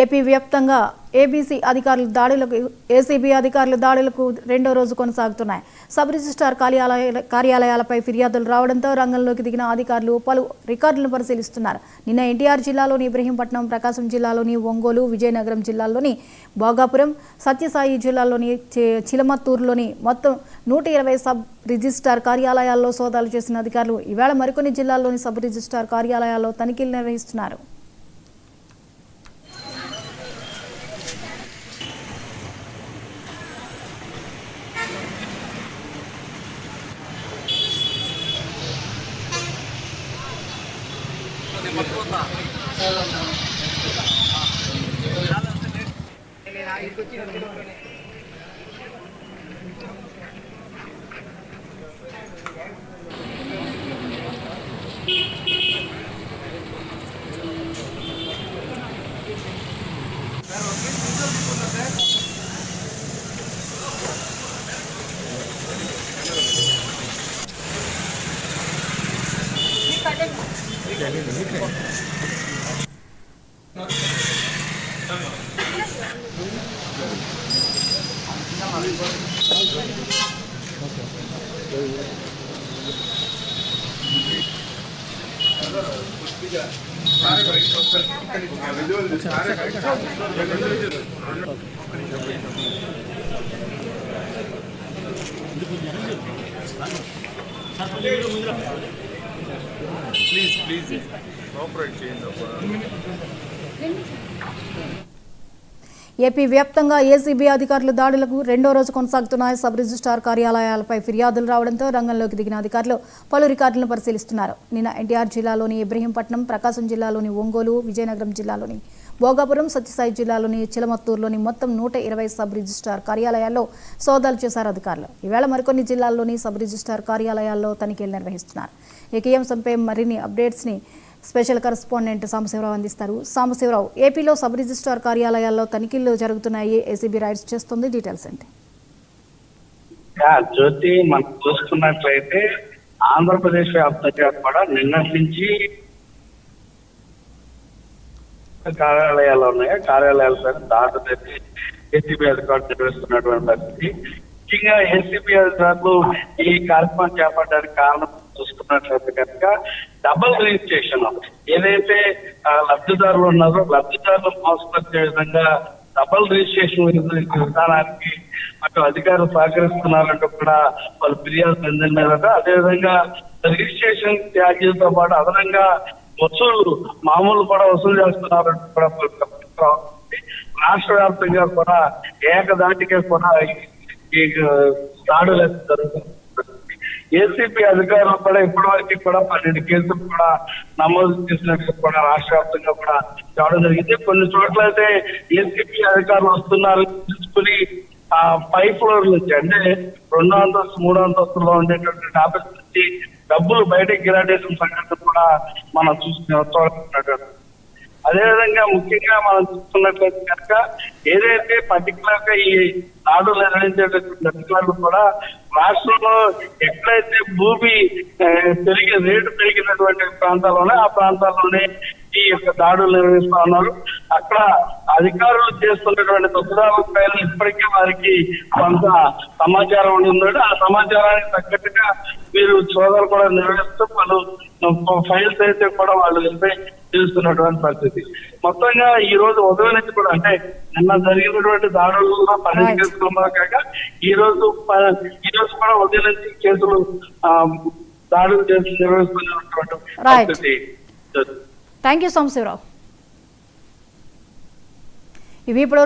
AP వ్యాప్తంగా ACB అధికారుల దాడులకు రెండో రోజు కొనసాగుతున్నాయి. సబ్ రిజిస్ట్రార్ కార్యాలయాలపై ఫిర్యాదులు రావడంతో రంగంలోకి దిగిన అధికారులు పలు రికార్డులను పరిశీలిస్తున్నారు. నిన్న ఎన్టీఆర్ జిల్లాలోని ఇబ్రహీంపట్నం, ప్రకాశం జిల్లాలోని ఒంగోలు, విజయనగరం జిల్లాలోని భోగాపురం, సత్యసాయి జిల్లాలోని చిలమత్తూరులోని మొత్తం 120 సబ్ రిజిస్ట్రార్ కార్యాలయాల్లో సోదాలు చేసిన అధికారులు ఈవేళ మరికొన్ని జిల్లాల్లోని సబ్ రిజిస్ట్రార్ కార్యాలయాల్లో తనిఖీలు నిర్వహిస్తున్నారు. Please, cooperate చేయండి. ఏపీ వ్యాప్తంగా ఏసీబీ అధికారుల దాడులకు రెండో రోజు కొనసాగుతున్నాయి. సబ్ రిజిస్ట్రార్ కార్యాలయాలపై ఫిర్యాదులు రావడంతో రంగంలోకి దిగిన అధికారులు పలు రికార్డులను పరిశీలిస్తున్నారు. నిన్న ఎన్టీఆర్ జిల్లాలోని ఇబ్రహీంపట్నం, ప్రకాశం జిల్లాలోని ఒంగోలు, విజయనగరం జిల్లాలోని భోగాపురం, సత్యసాయి జిల్లాలోని చిలమత్తూరులోని మొత్తం 120 సబ్ రిజిస్ట్రార్ కార్యాలయాల్లో సోదాలు చేశారు అధికారులు. ఈవేళ మరికొన్ని జిల్లాల్లోని సబ్ రిజిస్ట్రార్ కార్యాలయాల్లో తనిఖీలు నిర్వహిస్తున్నారు. ఈ అంశంపై మరిన్ని అప్డేట్స్ని స్పెషల్ కరెస్పాండెంట్ సాంబశివరావు అందిస్తారు. సాంబశివరావు, ఏపీలో సబ్ రిజిస్ట్రార్ కార్యాలయాల్లో తనిఖీలు జరుగుతున్నాయి, ఏసీబీ రైడ్స్ చేస్తుంది, డీటెయిల్స్ ఏంటి? జ్యోతి, మనం చూసుకున్నట్లయితే ఆంధ్రప్రదేశ్ వ్యాప్తంగా కూడా నిన్నటి నుంచి కార్యాలయాలు ఉన్నాయి. కార్యాలయాలపై దాడులు ఏసీబీ అధికారులు నిర్వహిస్తున్నటువంటి పరిస్థితి. ముఖ్యంగా ఏసీబీ అధికారులు ఈ కార్యక్రమం చేపట్టడానికి కారణం చూసుకున్నట్లయితే కనుక డబుల్ రిజిస్ట్రేషన్ ఏదైతే లబ్ధిదారులు ఉన్నారో లబ్ధిదారులు మోసపరిచే విధంగా డబుల్ రిజిస్ట్రేషన్ విధానానికి అటు అధికారులు సహకరిస్తున్నారంటూ కూడా వాళ్ళు ఫిర్యాదు చెందినారట. అదేవిధంగా రిజిస్ట్రేషన్ ఛార్జీలతో పాటు అదనంగా మామూలు కూడా వసూలు చేస్తున్నారంటూ కూడా రాష్ట్ర వ్యాప్తంగా కూడా ఏకదాటిగా కూడా ఈ దాడులు జరుగుతుంది. ఏసీబీ అధికారులు కూడా ఇప్పటి వరకు కూడా 12 కేసులు కూడా నమోదు చేసినట్టు కూడా రాష్ట్ర వ్యాప్తంగా కూడా రావడం జరిగింది. కొన్ని చోట్ల అయితే ఏసీబీ అధికారులు వస్తున్నారు చూసుకుని పై ఫ్లోర్ నుంచి అంటే 2వ అంతస్తు 3వ అంతస్తులో ఉండేటువంటి ఆఫీస్ నుంచి డబ్బులు బయటకు గిరాటేసిన సంగతి కూడా మనం చూస్తున్నట్టు. అదేవిధంగా ముఖ్యంగా మనం చూస్తున్నట్లయితే కనుక ఏదైతే పర్టికులర్ గా ఈ దాడులు నిర్వహించేటటువంటి అధికారులు కూడా రాష్ట్రంలో ఎక్కడైతే భూమి రేటు పెరిగినటువంటి ప్రాంతాల్లోనే ఆ ప్రాంతాల్లోనే ఈ యొక్క దాడులు నిర్వహిస్తా ఉన్నారు. అక్కడ అధికారులు చేస్తున్నటువంటి తప్పుదారులపైన ఇప్పటికే వారికి కొంత సమాచారం ఉంటుందంటే ఆ సమాచారానికి తగ్గట్టుగా వీరు సోదాలు కూడా నిర్వహిస్తూ పలు ఫైల్స్ అయితే కూడా వాళ్ళు వెళ్తే తెలుస్తున్నటువంటి పరిస్థితి. మొత్తంగా ఈ రోజు ఉదయం నుంచి కూడా అంటే నిన్న జరిగినటువంటి దాడులలో 12 కేసులు కాక ఈ రోజు కూడా ఉదయం నుంచి కేసులు దాడులు చేసి నిర్వహిస్తున్నటువంటి పరిస్థితి. Thank you Sambasivarao. ఇవి ఇప్పటివరకు